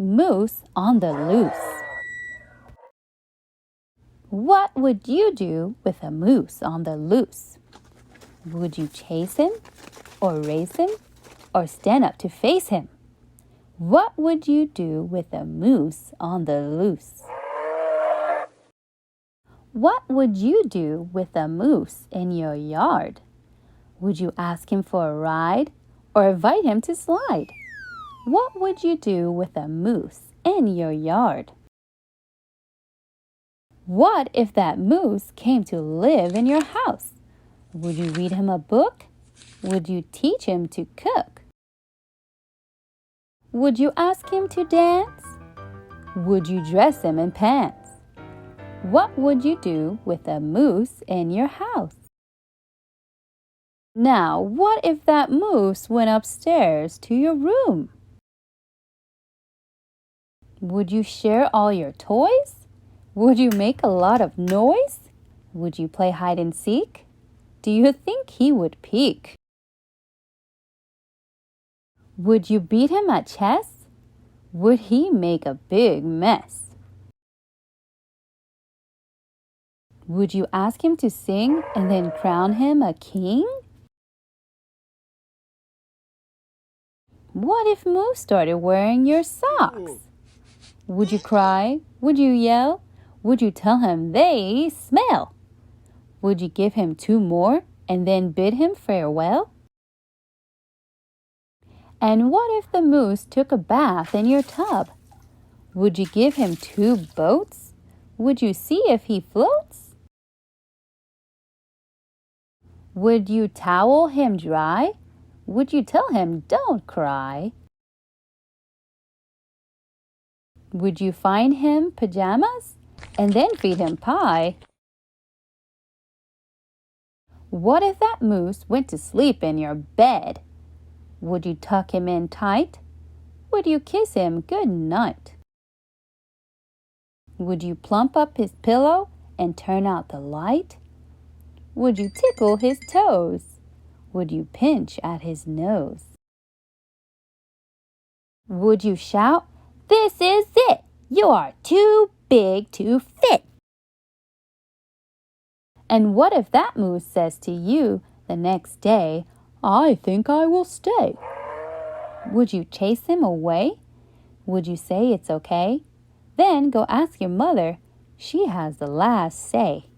Moose on the loose. What would you do with a moose on the loose? Would you chase him, or race him, or stand up to face him? What would you do with a moose on the loose? What would you do with a moose in your yard? Would you ask him for a ride, or invite him to slide? What would you do with a moose in your yard? What if that moose came to live in your house? Would you read him a book? Would you teach him to cook? Would you ask him to dance? Would you dress him in pants? What would you do with a moose in your house? Now, what if that moose went upstairs to your room? Would you share all your toys? Would you make a lot of noise? Would you play hide and seek? Do you think he would peek? Would you beat him at chess? Would he make a big mess? Would you ask him to sing and then crown him a king? What if Moose started wearing your socks? Would you cry? Would you yell? Would you tell him they smell? Would you give him 2 more and then bid him farewell? And what if the moose took a bath in your tub? Would you give him 2 boats? Would you see if he floats? Would you towel him dry? Would you tell him don't cry? Would you find him pajamas and then feed him pie? What if that moose went to sleep in your bed? Would you tuck him in tight? Would you kiss him good night? Would you plump up his pillow and turn out the light? Would you tickle his toes? Would you pinch at his nose? Would you shout, "This is it! You are too big to fit"? And what if that moose says to you the next day, "I think I will stay"? Would you chase him away? Would you say it's okay? Then go ask your mother. She has the last say.